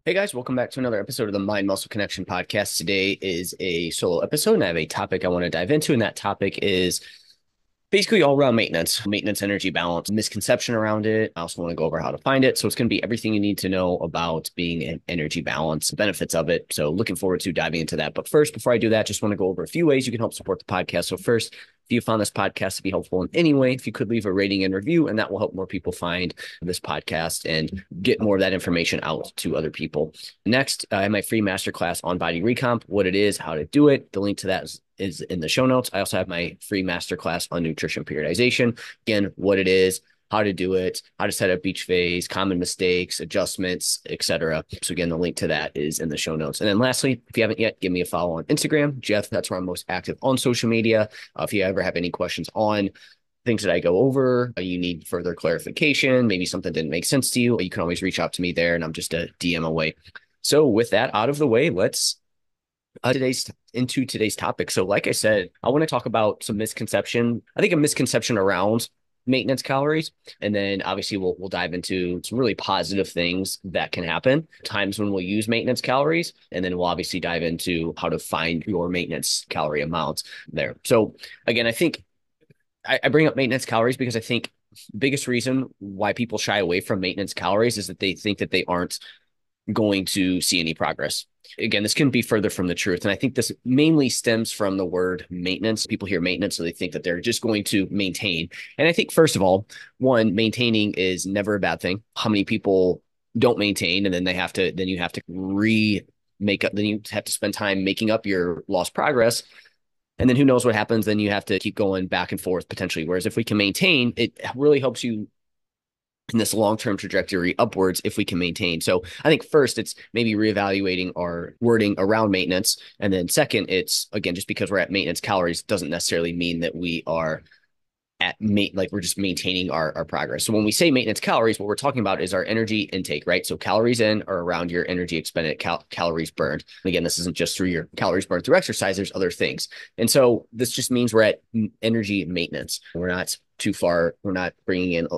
Hey guys, welcome back to another episode of the Mind Muscle Connection podcast. Today is a solo episode, and I have a topic I want to dive into, and that topic is basically all around maintenance, energy balance, misconception around it. I also want to go over how to find it. So it's going to be everything you need to know about being in energy balance, benefits of it. So looking forward to diving into that. But first, before I do that, just want to go over a few ways you can help support the podcast. So first, if you found this podcast to be helpful in any way, if you could leave a rating and review, and that will help more people find this podcast and get more of that information out to other people. Next, I have my free masterclass on body recomp, what it is, how to do it. The link to that is in the show notes. I also have my free masterclass on nutrition periodization. Again, what it is, how to do it, how to set up each phase, common mistakes, adjustments, etc. So again, the link to that is in the show notes. And then lastly, if you haven't yet, give me a follow on Instagram, Jeff. That's where I'm most active on social media. If you ever have any questions on things that I go over, you need further clarification, maybe something didn't make sense to you, you can always reach out to me there, and I'm just a DM away. So with that out of the way, let's today's topic. So, like I said, I want to talk about some misconception. I think a misconception around maintenance calories, and then obviously we'll dive into some really positive things that can happen, times when we'll use maintenance calories, and then we'll obviously dive into how to find your maintenance calorie amounts there. So, again, I think I bring up maintenance calories because I think the biggest reason why people shy away from maintenance calories is that they think that they aren't going to see any progress. Again, this can be further from the truth. And I think this mainly stems from the word maintenance. People hear maintenance, so they think that they're just going to maintain. And I think, first of all, one, maintaining is never a bad thing. How many people don't maintain, and then you have to make up, then you have to spend time making up your lost progress. And then who knows what happens? Then you have to keep going back and forth potentially. Whereas if we can maintain, it really helps you in this long-term trajectory upwards if we can maintain. So I think first it's maybe reevaluating our wording around maintenance. And then second, it's again, just because we're at maintenance calories doesn't necessarily mean that we are like we're just maintaining our progress. So when we say maintenance calories, what we're talking about is our energy intake, right? So calories in are around your energy expended, calories burned. And again, this isn't just through your calories burned through exercise, there's other things. And so this just means we're at energy maintenance. We're not too far, we're not bringing in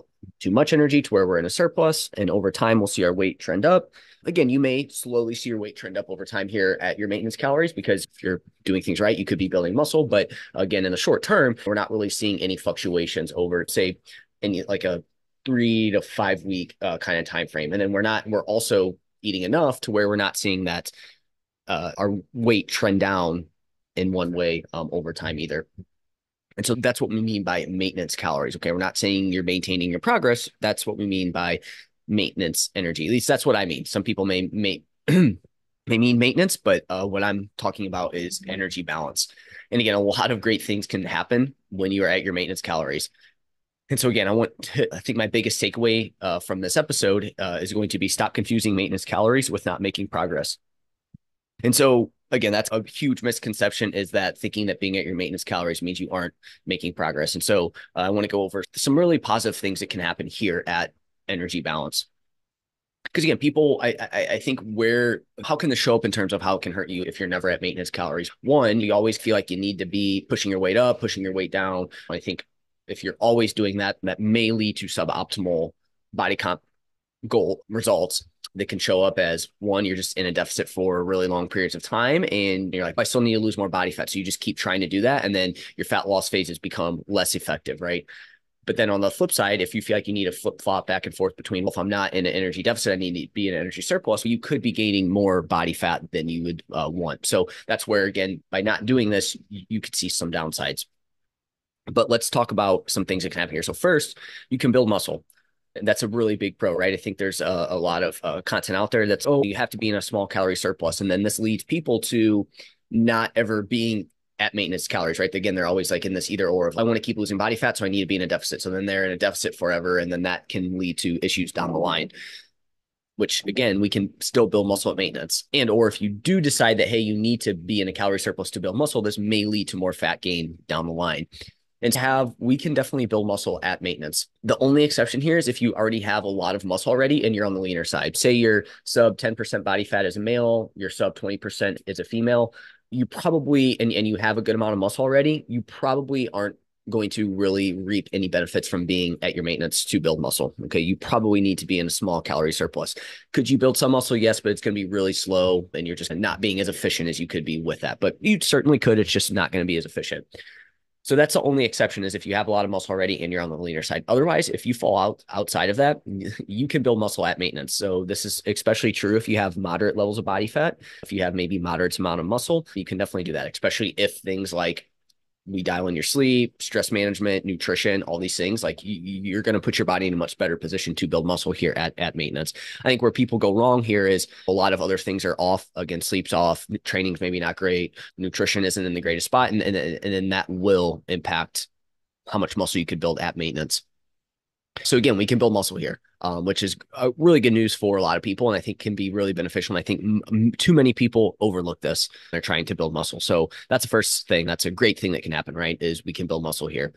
too much energy to where we're in a surplus. And over time, we'll see our weight trend up. Again, you may slowly see your weight trend up over time here at your maintenance calories because if you're doing things right, you could be building muscle. But again, in the short term, we're not really seeing any fluctuations over, say, any like a 3 to 5 week kind of time frame. And then we're also eating enough to where we're not seeing that our weight trend down in one way over time either. And so that's what we mean by maintenance calories. Okay. We're not saying you're maintaining your progress. That's what we mean by maintenance energy. At least that's what I mean. Some people may may mean maintenance, but what I'm talking about is energy balance. And again, a lot of great things can happen when you are at your maintenance calories. And so again, I think my biggest takeaway from this episode is going to be stop confusing maintenance calories with not making progress. And so again, that's a huge misconception, is that thinking that being at your maintenance calories means you aren't making progress. And so I want to go over some really positive things that can happen here at energy balance. Because again, people, I think how can this show up in terms of how it can hurt you if you're never at maintenance calories? One, you always feel like you need to be pushing your weight up, pushing your weight down. I think if you're always doing that, that may lead to suboptimal body comp goal results that can show up as, one, you're just in a deficit for really long periods of time. And you're like, I still need to lose more body fat. So you just keep trying to do that. And then your fat loss phases become less effective, right? But then on the flip side, if you feel like you need to flip flop back and forth between, well, if I'm not in an energy deficit, I need to be in an energy surplus, you could be gaining more body fat than you would want. So that's where, again, by not doing this, you could see some downsides. But let's talk about some things that can happen here. So first, you can build muscle. And that's a really big pro, right? I think there's a lot of content out there that's, you have to be in a small calorie surplus. And then this leads people to not ever being at maintenance calories, right? Again, they're always like in this either or. If I want to keep losing body fat, so I need to be in a deficit. So then they're in a deficit forever. And then that can lead to issues down the line, which again, we can still build muscle at maintenance. And or if you do decide that, hey, you need to be in a calorie surplus to build muscle, this may lead to more fat gain down the line. And we can definitely build muscle at maintenance. The only exception here is if you already have a lot of muscle already and you're on the leaner side. Say you're sub 10% body fat as a male, you're sub 20% as a female, you probably, and you have a good amount of muscle already, you probably aren't going to really reap any benefits from being at your maintenance to build muscle. Okay. You probably need to be in a small calorie surplus. Could you build some muscle? Yes, but it's going to be really slow and you're just not being as efficient as you could be with that. But you certainly could. It's just not going to be as efficient. So that's the only exception is if you have a lot of muscle already and you're on the leaner side. Otherwise, if you fall outside of that, you can build muscle at maintenance. So this is especially true if you have moderate levels of body fat. If you have maybe moderate amount of muscle, you can definitely do that, especially if things like we dial in your sleep, stress management, nutrition, all these things. Like you're going to put your body in a much better position to build muscle here at maintenance. I think where people go wrong here is a lot of other things are off. Again, sleep's off, training's maybe not great, nutrition isn't in the greatest spot, and then that will impact how much muscle you could build at maintenance. So again, we can build muscle here, which is really good news for a lot of people, and I think can be really beneficial. And I think too many people overlook this. They're trying to build muscle. So that's the first thing. That's a great thing that can happen, right? Is we can build muscle here.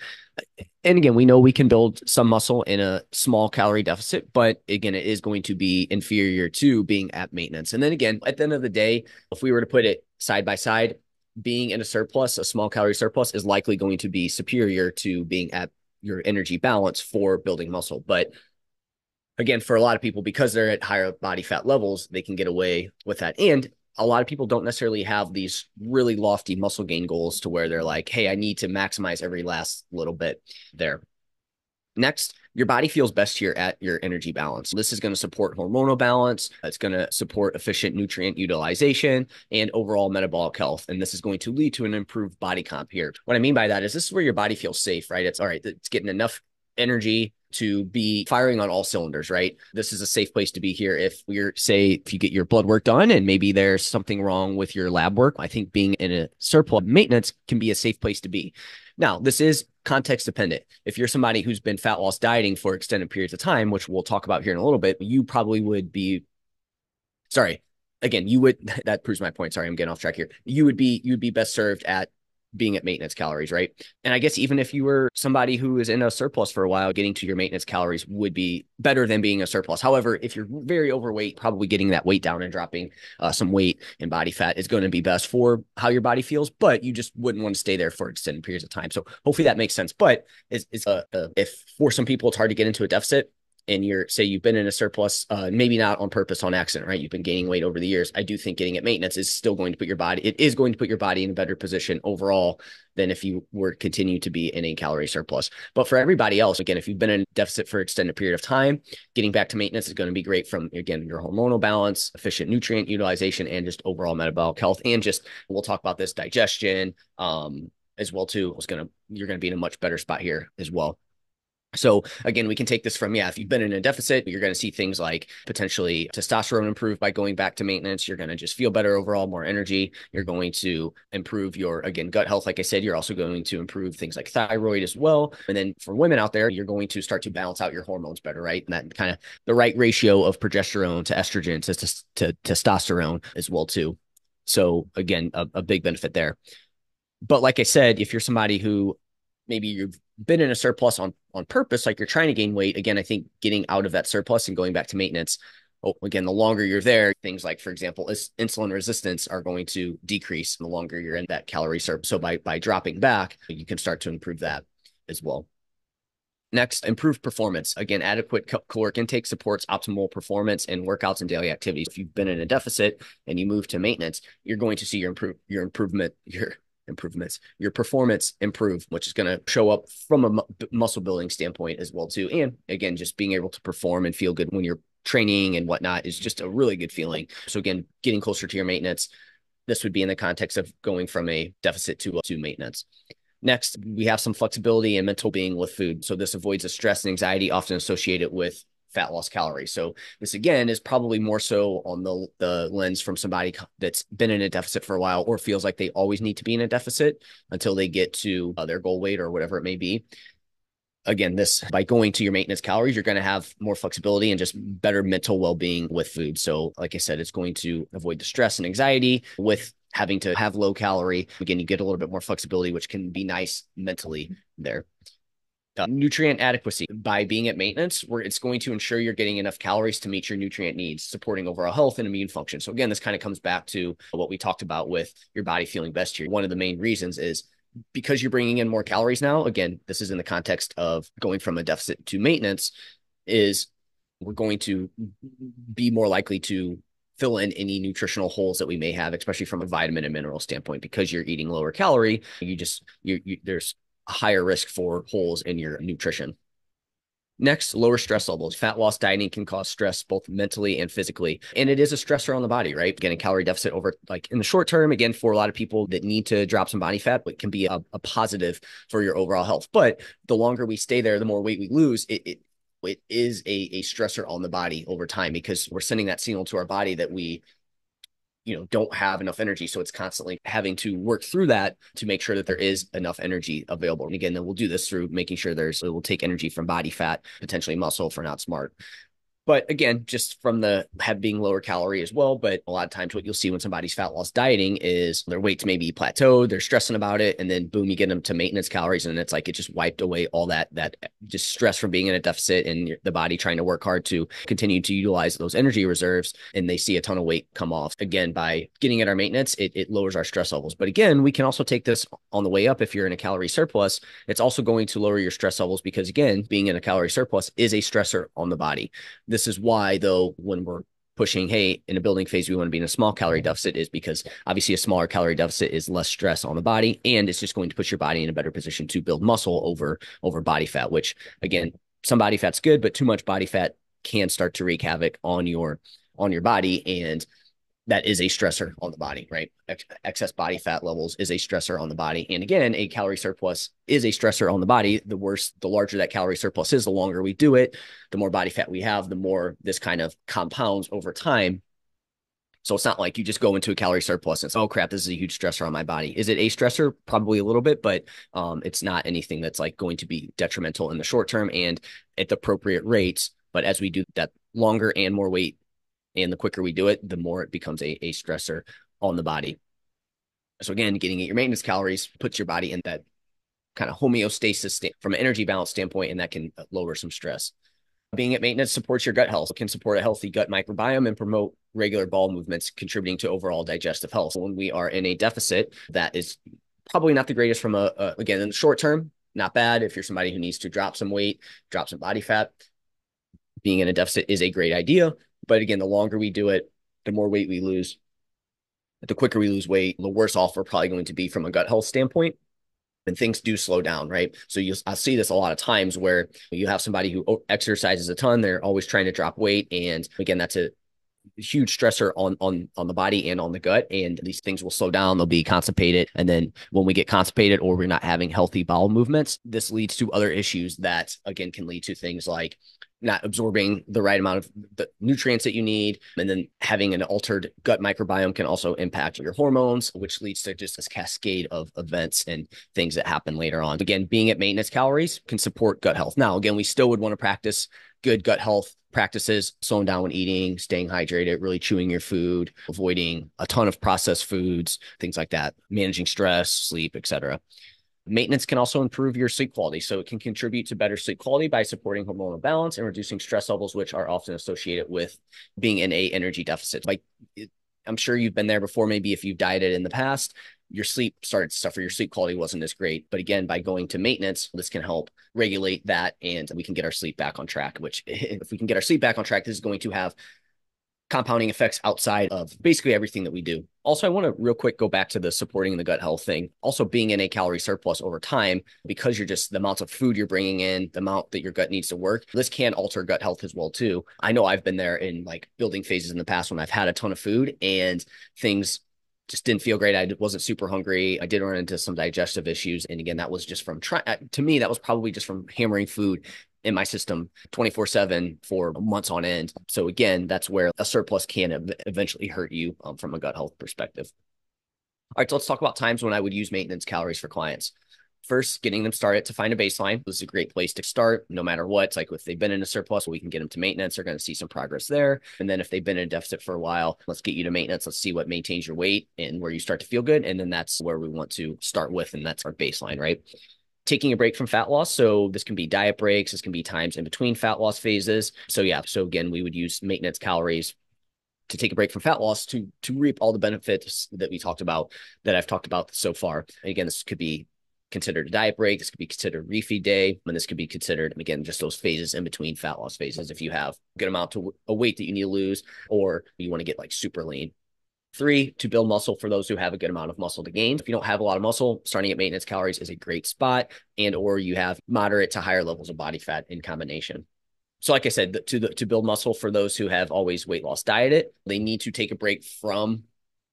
And again, we know we can build some muscle in a small calorie deficit, but again, it is going to be inferior to being at maintenance. And then again, at the end of the day, if we were to put it side by side, being in a surplus, a small calorie surplus, is likely going to be superior to being at your energy balance for building muscle. But again, for a lot of people, because they're at higher body fat levels, they can get away with that. And a lot of people don't necessarily have these really lofty muscle gain goals to where they're like, hey, I need to maximize every last little bit there. Next, your body feels best here at your energy balance. This is going to support hormonal balance. It's going to support efficient nutrient utilization and overall metabolic health. And this is going to lead to an improved body comp here. What I mean by that is this is where your body feels safe, right? It's all right. It's getting enough energy to be firing on all cylinders, right? This is a safe place to be here. If if you get your blood work done and maybe there's something wrong with your lab work, I think being in a surplus maintenance can be a safe place to be. Now, this is context dependent. If you're somebody who's been fat loss dieting for extended periods of time, which we'll talk about here in a little bit, you probably would be, sorry, again, you would, that proves my point. Sorry, I'm getting off track here. You'd be best served at being at maintenance calories, right? And I guess even if you were somebody who is in a surplus for a while, getting to your maintenance calories would be better than being a surplus. However, if you're very overweight, probably getting that weight down and dropping some weight and body fat is going to be best for how your body feels, but you just wouldn't want to stay there for extended periods of time. So hopefully that makes sense. But if for some people it's hard to get into a deficit, and you've been in a surplus, maybe not on purpose, on accident, right? You've been gaining weight over the years. I do think getting at maintenance is still going to put your body, it is going to put your body in a better position overall than if you were to continue to be in a calorie surplus. But for everybody else, again, if you've been in a deficit for an extended period of time, getting back to maintenance is going to be great from, again, your hormonal balance, efficient nutrient utilization, and just overall metabolic health. And just, we'll talk about this digestion as well too. You're going to be in a much better spot here as well. So again, we can take this from, if you've been in a deficit, you're going to see things like potentially testosterone improve by going back to maintenance. You're going to just feel better overall, more energy. You're going to improve your, again, gut health. Like I said, you're also going to improve things like thyroid as well. And then for women out there, you're going to start to balance out your hormones better, right? And that kind of the right ratio of progesterone to estrogen to testosterone as well too. So again, a big benefit there. But like I said, if you're somebody who maybe you've been in a surplus on purpose, like you're trying to gain weight, again, I think getting out of that surplus and going back to maintenance, again, the longer you're there, things like, for example, insulin resistance are going to decrease the longer you're in that calorie surplus. So by dropping back, you can start to improve that as well. Next, improved performance. Again, adequate caloric intake supports optimal performance in workouts and daily activities. If you've been in a deficit and you move to maintenance, you're going to see your performance improve, which is going to show up from a muscle building standpoint as well too. And again, just being able to perform and feel good when you're training and whatnot is just a really good feeling. So again, getting closer to your maintenance, this would be in the context of going from a deficit to maintenance. Next, we have some flexibility and mental being with food. So this avoids the stress and anxiety often associated with fat loss calories. So this again is probably more so on the lens from somebody that's been in a deficit for a while or feels like they always need to be in a deficit until they get to their goal weight or whatever it may be. Again, this by going to your maintenance calories, you're going to have more flexibility and just better mental well-being with food. So like I said, it's going to avoid the stress and anxiety with having to have low calorie. Again, you get a little bit more flexibility, which can be nice mentally there. Nutrient adequacy. By being at maintenance, where it's going to ensure you're getting enough calories to meet your nutrient needs, supporting overall health and immune function. So again, this kind of comes back to what we talked about with your body feeling best here. One of the main reasons is because you're bringing in more calories now, again, this is in the context of going from a deficit to maintenance, is we're going to be more likely to fill in any nutritional holes that we may have, especially from a vitamin and mineral standpoint, because you're eating lower calorie. There's a higher risk for holes in your nutrition. Next, lower stress levels. Fat loss dieting can cause stress both mentally and physically. And it is a stressor on the body, right? Getting a calorie deficit over, like in the short term, again, for a lot of people that need to drop some body fat, it can be a positive for your overall health. But the longer we stay there, the more weight we lose, it is a stressor on the body over time, because we're sending that signal to our body that we don't have enough energy. So it's constantly having to work through that to make sure that there is enough energy available. And again, then we'll do this through making sure it will take energy from body fat, potentially muscle, if we're not smart. But again, just from the being lower calorie as well. But a lot of times what you'll see when somebody's fat loss dieting is their weight's maybe plateaued, they're stressing about it, and then boom, you get them to maintenance calories, and it's like it just wiped away all that just stress from being in a deficit, and the body trying to work hard to continue to utilize those energy reserves, and they see a ton of weight come off. Again, by getting at our maintenance, it lowers our stress levels. But again, we can also take this on the way up. If you're in a calorie surplus, it's also going to lower your stress levels, because again, being in a calorie surplus is a stressor on the body. This is why, though, when we're pushing, hey, in a building phase, we want to be in a small calorie deficit, is because obviously a smaller calorie deficit is less stress on the body, and it's just going to put your body in a better position to build muscle over body fat, which again, some body fat's good, but too much body fat can start to wreak havoc on your body, and that is a stressor on the body, right? Excess body fat levels is a stressor on the body. And again, a calorie surplus is a stressor on the body. The larger that calorie surplus is, the longer we do it, the more body fat we have, the more this kind of compounds over time. So it's not like you just go into a calorie surplus and it's, oh crap, this is a huge stressor on my body. Is it a stressor? Probably a little bit, but it's not anything that's like going to be detrimental in the short term and at the appropriate rates. But as we do that longer and more weight, and the quicker we do it, the more it becomes a stressor on the body. So again, getting at your maintenance calories puts your body in that kind of homeostasis from an energy balance standpoint, and that can lower some stress. Being at maintenance supports your gut health. It can support a healthy gut microbiome and promote regular bowel movements, contributing to overall digestive health. When we are in a deficit, that is probably not the greatest from again, in the short term, not bad. If you're somebody who needs to drop some weight, drop some body fat, being in a deficit is a great idea. But again, the longer we do it, the more weight we lose. The quicker we lose weight, the worse off we're probably going to be from a gut health standpoint. And things do slow down, right? So I'll see this a lot of times where you have somebody who exercises a ton, they're always trying to drop weight. And again, that's a huge stressor on the body and on the gut, and these things will slow down, they'll be constipated, and then when we get constipated or we're not having healthy bowel movements, this leads to other issues that again can lead to things like not absorbing the right amount of the nutrients that you need, and then having an altered gut microbiome can also impact your hormones, which leads to just this cascade of events and things that happen later on. Again, being at maintenance calories can support gut health. Now, again, we still would want to practice good gut health practices, slowing down when eating, staying hydrated, really chewing your food, avoiding a ton of processed foods, things like that, managing stress, sleep, etc. Maintenance can also improve your sleep quality. So it can contribute to better sleep quality by supporting hormonal balance and reducing stress levels, which are often associated with being in a energy deficit. Like I'm sure you've been there before. Maybe if you've dieted in the past, your sleep started to suffer, your sleep quality wasn't as great. But again, by going to maintenance, this can help regulate that, and we can get our sleep back on track, which if we can get our sleep back on track, this is going to have compounding effects outside of basically everything that we do. Also, I want to real quick go back to the supporting the gut health thing. Also, being in a calorie surplus over time, because you're just the amount of food you're bringing in, the amount that your gut needs to work, this can alter gut health as well too. I know I've been there in like building phases in the past when I've had a ton of food and things just didn't feel great. I wasn't super hungry. I did run into some digestive issues. And again, that was just from to me, that was probably just from hammering food in my system 24/7 for months on end. So again, that's where a surplus can eventually hurt you from a gut health perspective. All right, so let's talk about times when I would use maintenance calories for clients. First, getting them started to find a baseline. This is a great place to start no matter what. It's like if they've been in a surplus, we can get them to maintenance. They're going to see some progress there. And then if they've been in a deficit for a while, let's get you to maintenance. Let's see what maintains your weight and where you start to feel good. And then that's where we want to start with. And that's our baseline, right? Taking a break from fat loss. So this can be diet breaks. This can be times in between fat loss phases. So yeah, so again, we would use maintenance calories to take a break from fat loss to reap all the benefits that we talked about, that I've talked about so far. And again, this could be considered a diet break. This could be considered a refeed day. And this could be considered, again, just those phases in between fat loss phases. If you have a good amount to a weight that you need to lose, or you want to get like super lean. 3, to build muscle for those who have a good amount of muscle to gain. If you don't have a lot of muscle, starting at maintenance calories is a great spot, and or you have moderate to higher levels of body fat in combination. So like I said, to build muscle for those who have always weight loss dieted, they need to take a break from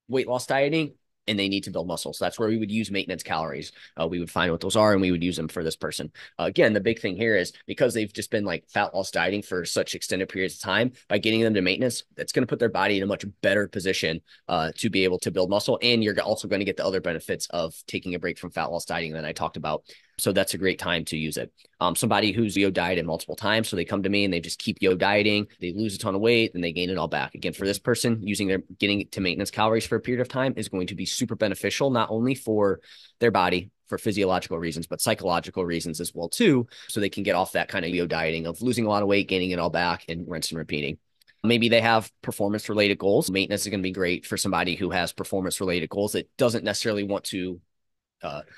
weight loss dieting and they need to build muscle. So that's where we would use maintenance calories. We would find what those are and we would use them for this person. Again, the big thing here is because they've just been like fat loss dieting for such extended periods of time, by getting them to maintenance, that's going to put their body in a much better position to be able to build muscle. And you're also going to get the other benefits of taking a break from fat loss dieting that I talked about. So that's a great time to use it. Somebody who's yo dieted multiple times, so they come to me and they just keep yo dieting, they lose a ton of weight and they gain it all back. Again, for this person, getting to maintenance calories for a period of time is going to be super beneficial, not only for their body for physiological reasons, but psychological reasons as well too. So they can get off that kind of yo dieting of losing a lot of weight, gaining it all back, and rinse and repeating. Maybe they have performance related goals. Maintenance is going to be great for somebody who has performance related goals that doesn't necessarily want to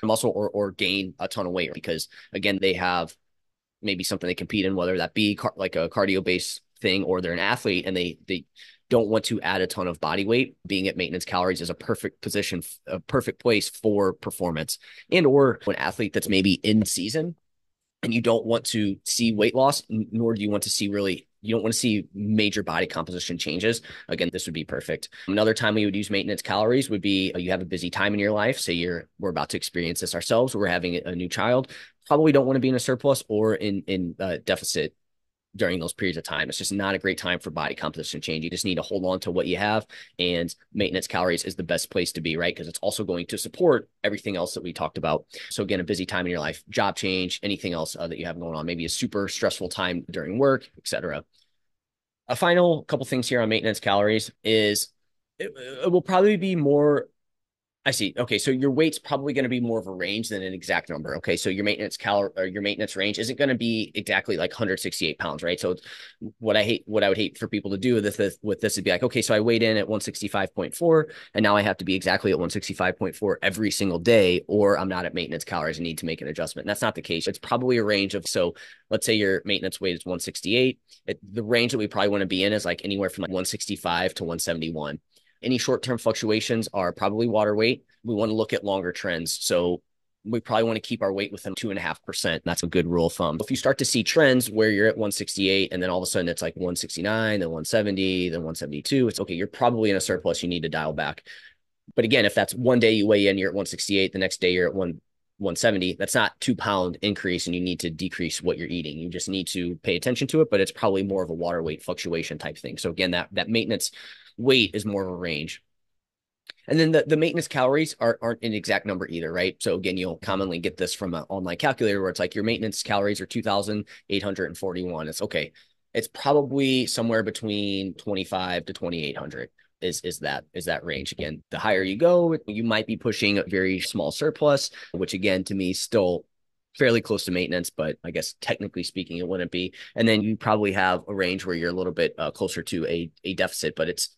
muscle or gain a ton of weight, because again, they have maybe something they compete in, whether that be like a cardio based thing, or they're an athlete and they don't want to add a ton of body weight. Being at maintenance calories is a perfect position, a perfect place for performance. And or an athlete that's maybe in season and you don't want to see weight loss, nor do you want to see you don't want to see major body composition changes. Again, this would be perfect. Another time we would use maintenance calories would be you have a busy time in your life. Say we're about to experience this ourselves. We're having a new child. Probably don't want to be in a surplus or in deficit during those periods of time. It's just not a great time for body composition change. You just need to hold on to what you have, and maintenance calories is the best place to be, right? Because it's also going to support everything else that we talked about. So again, a busy time in your life, job change, anything else that you have going on, maybe a super stressful time during work, etc. A final couple things here on maintenance calories is it will probably be more. I see. Okay, so your weight's probably going to be more of a range than an exact number. Okay, so your maintenance range isn't going to be exactly like 168 pounds, right? So what I would hate for people to do with this would be like, okay, so I weighed in at 165.4, and now I have to be exactly at 165.4 every single day, or I'm not at maintenance calories and need to make an adjustment. And that's not the case. It's probably a range of, so let's say your maintenance weight is 168. The range that we probably want to be in is like anywhere from like 165 to 171. Any short-term fluctuations are probably water weight. We want to look at longer trends. So we probably want to keep our weight within 2.5%. That's a good rule of thumb. If you start to see trends where you're at 168 and then all of a sudden it's like 169, then 170, then 172, it's okay. You're probably in a surplus. You need to dial back. But again, if that's one day you weigh in, you're at 168, the next day you're at 170, that's not 2-pound increase, and you need to decrease what you're eating. You just need to pay attention to it, but it's probably more of a water weight fluctuation type thing. So again, that maintenance weight is more of a range. And then the maintenance calories aren't an exact number either, right? So again, you'll commonly get this from an online calculator where it's like your maintenance calories are 2,841. It's okay. It's probably somewhere between 25 to 2,800 is that range. Again, the higher you go, you might be pushing a very small surplus, which again, to me, still fairly close to maintenance, but I guess technically speaking, it wouldn't be. And then you probably have a range where you're a little bit closer to a deficit, but it's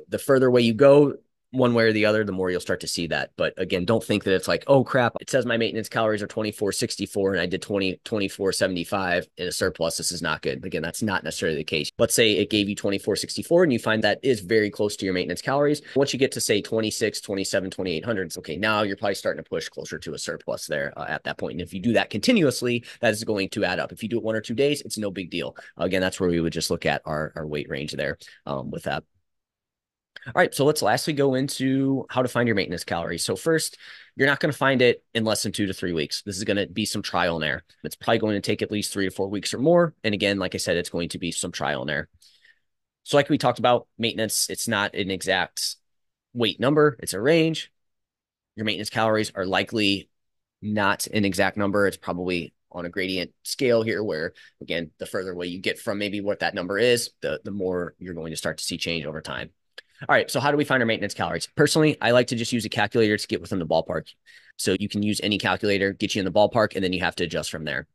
the further away you go, one way or the other, the more you'll start to see that. But again, don't think that it's like, oh crap, it says my maintenance calories are 2464 and I did 2475 in a surplus. This is not good. Again, that's not necessarily the case. Let's say it gave you 2464 and you find that is very close to your maintenance calories. Once you get to say 26, 27, 2800, it's okay. Now you're probably starting to push closer to a surplus there at that point. And if you do that continuously, that is going to add up. If you do it 1 or 2 days, it's no big deal. Again, that's where we would just look at our weight range there with that. All right, so let's lastly go into how to find your maintenance calories. So first, you're not going to find it in less than 2 to 3 weeks. This is going to be some trial and error. It's probably going to take at least 3 to 4 weeks or more. And again, like I said, it's going to be some trial and error. So like we talked about, maintenance, it's not an exact weight number. It's a range. Your maintenance calories are likely not an exact number. It's probably on a gradient scale here where, again, the further away you get from maybe what that number is, the more you're going to start to see change over time. All right, so how do we find our maintenance calories? Personally, I like to just use a calculator to get within the ballpark. So you can use any calculator, get you in the ballpark, and then you have to adjust from there.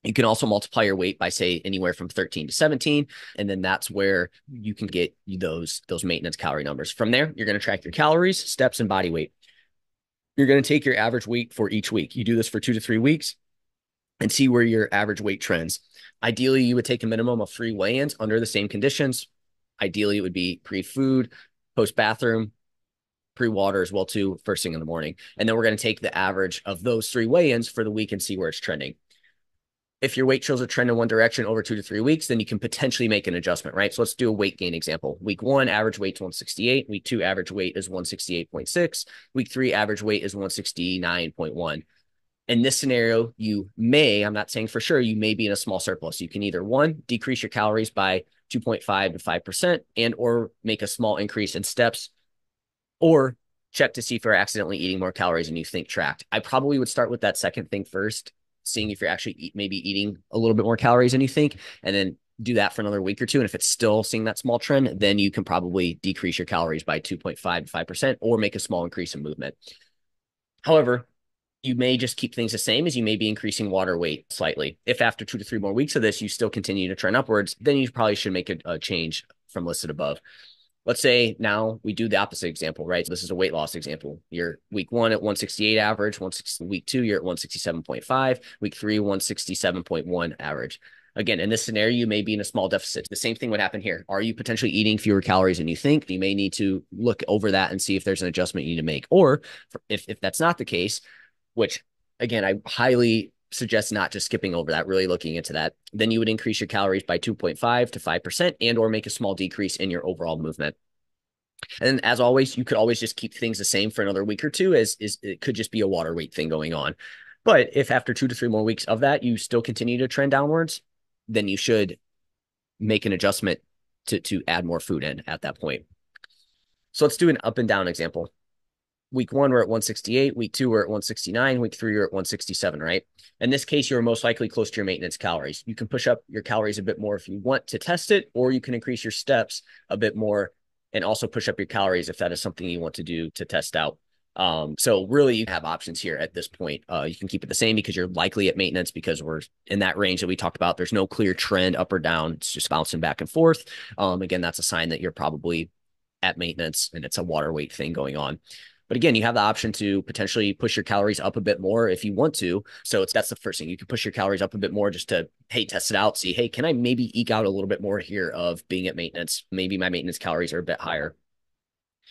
You can also multiply your weight by, say, anywhere from 13 to 17, and then that's where you can get those maintenance calorie numbers. From there, you're going to track your calories, steps, and body weight. You're going to take your average weight for each week. You do this for 2 to 3 weeks and see where your average weight trends. Ideally, you would take a minimum of 3 weigh-ins under the same conditions. Ideally, it would be pre-food, post-bathroom, pre-water as well too, first thing in the morning. And then we're going to take the average of those 3 weigh-ins for the week and see where it's trending. If your weight shows a trend in one direction over 2 to 3 weeks, then you can potentially make an adjustment, right? So let's do a weight gain example. Week 1, average weight is 168. Week 2, average weight is 168.6. Week 3, average weight is 169.1. In this scenario, you may, I'm not saying for sure, you may be in a small surplus. You can either, one, decrease your calories by 2.5 to 5% and or make a small increase in steps, or check to see if you're accidentally eating more calories than you think tracked. I probably would start with that second thing first, seeing if you're actually maybe eating a little bit more calories than you think, and then do that for another week or two. And if it's still seeing that small trend, then you can probably decrease your calories by 2.5 to 5% or make a small increase in movement. However, you may just keep things the same as you may be increasing water weight slightly. If after 2 to 3 more weeks of this, you still continue to trend upwards, then you probably should make a change from listed above. Let's say now we do the opposite example, right? So this is a weight loss example. You're week 1 at 168 average, week 2, you're at 167.5, week 3, 167.1 average. Again, in this scenario, you may be in a small deficit. The same thing would happen here. Are you potentially eating fewer calories than you think? You may need to look over that and see if there's an adjustment you need to make. Or if that's not the case, which again, I highly suggest not just skipping over that, really looking into that, then you would increase your calories by 2.5 to 5% and or make a small decrease in your overall movement. And as always, you could always just keep things the same for another week or two, as it could just be a water weight thing going on. But if after 2 to 3 more weeks of that, you still continue to trend downwards, then you should make an adjustment to add more food in at that point. So let's do an up and down example. Week 1, we're at 168. Week 2, we're at 169. Week 3, you're at 167, right? In this case, you're most likely close to your maintenance calories. You can push up your calories a bit more if you want to test it, or you can increase your steps a bit more and also push up your calories if that is something you want to do to test out. So really you have options here at this point. You can keep it the same because you're likely at maintenance because we're in that range that we talked about. There's no clear trend up or down. It's just bouncing back and forth. Again, that's a sign that you're probably at maintenance and it's a water weight thing going on. But again, you have the option to potentially push your calories up a bit more if you want to. So that's the first thing. You can push your calories up a bit more just to, hey, test it out. See, hey, can I maybe eke out a little bit more here of being at maintenance? Maybe my maintenance calories are a bit higher.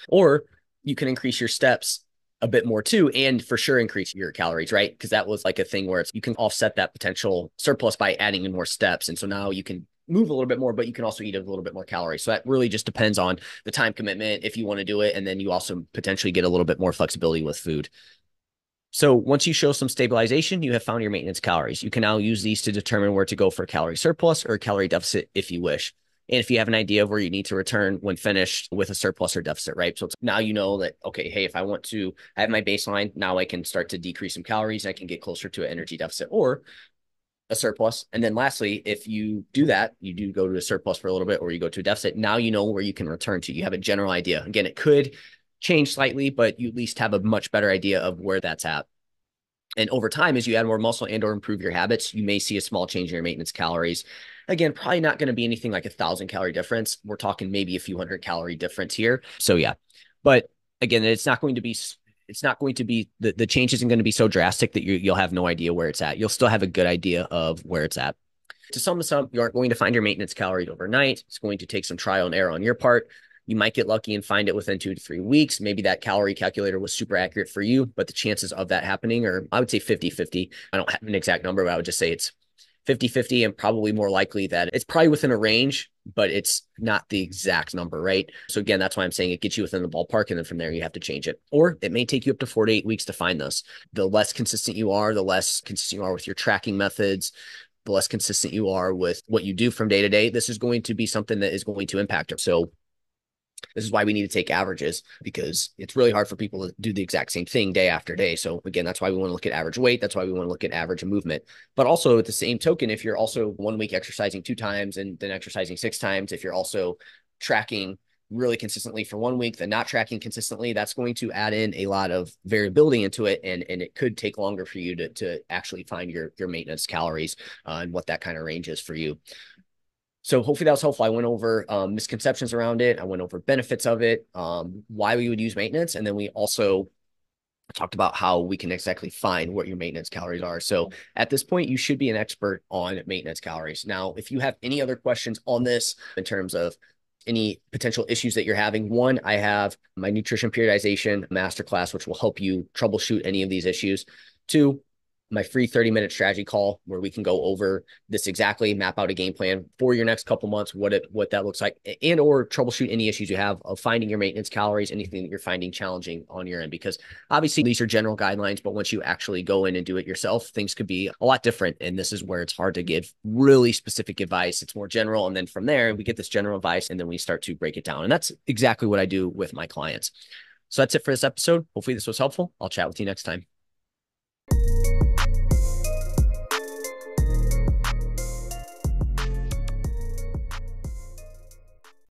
Or you can increase your steps a bit more too, and for sure increase your calories, right? Because that was like a thing where you can offset that potential surplus by adding in more steps. And so now you can move a little bit more, but you can also eat a little bit more calories. So that really just depends on the time commitment if you want to do it. And then you also potentially get a little bit more flexibility with food. So once you show some stabilization, you have found your maintenance calories. You can now use these to determine where to go for calorie surplus or calorie deficit if you wish. And if you have an idea of where you need to return when finished with a surplus or deficit, right? So now you know that, okay, hey, if I want to, I have my baseline, now I can start to decrease some calories. I can get closer to an energy deficit or a surplus. And then lastly, if you do that, you do go to a surplus for a little bit or you go to a deficit, now you know where you can return to. You have a general idea. Again, it could change slightly, but you at least have a much better idea of where that's at. And over time, as you add more muscle and or improve your habits, you may see a small change in your maintenance calories. Again, probably not going to be anything like 1,000 calorie difference. We're talking maybe a few 100 calorie difference here. So yeah, but again, it's not going to be the change isn't going to be so drastic that you'll have no idea where it's at. You'll still have a good idea of where it's at. To sum this up, you aren't going to find your maintenance calories overnight. It's going to take some trial and error on your part. You might get lucky and find it within 2 to 3 weeks. Maybe that calorie calculator was super accurate for you, but the chances of that happening are, I would say 50-50. I don't have an exact number, but I would just say it's 50-50 and probably more likely that it's probably within a range, but it's not the exact number, right? So again, that's why I'm saying it gets you within the ballpark. And then from there, you have to change it. Or it may take you up to 4 to 8 weeks to find this. The less consistent you are, the less consistent you are with your tracking methods, the less consistent you are with what you do from day to day. This is going to be something that is going to impact it. So this is why we need to take averages, because it's really hard for people to do the exact same thing day after day. So again, that's why we want to look at average weight. That's why we want to look at average movement. But also at the same token, if you're also 1 week exercising 2 times and then exercising 6 times, if you're also tracking really consistently for 1 week, then not tracking consistently, that's going to add in a lot of variability into it. And it could take longer for you to actually find your maintenance calories and what that kind of range is for you. So hopefully that was helpful. I went over misconceptions around it. I went over benefits of it, why we would use maintenance. And then we also I talked about how we can exactly find what your maintenance calories are. So at this point, you should be an expert on maintenance calories. Now, if you have any other questions on this in terms of any potential issues that you're having, one, I have my nutrition periodization masterclass, which will help you troubleshoot any of these issues. Two, my free 30-minute strategy call where we can go over this exactly, map out a game plan for your next couple months, what that looks like, and or troubleshoot any issues you have of finding your maintenance calories, anything that you're finding challenging on your end. Because obviously these are general guidelines, but once you actually go in and do it yourself, things could be a lot different. And this is where it's hard to give really specific advice. It's more general. And then from there, we get this general advice and then we start to break it down. And that's exactly what I do with my clients. So that's it for this episode. Hopefully this was helpful. I'll chat with you next time.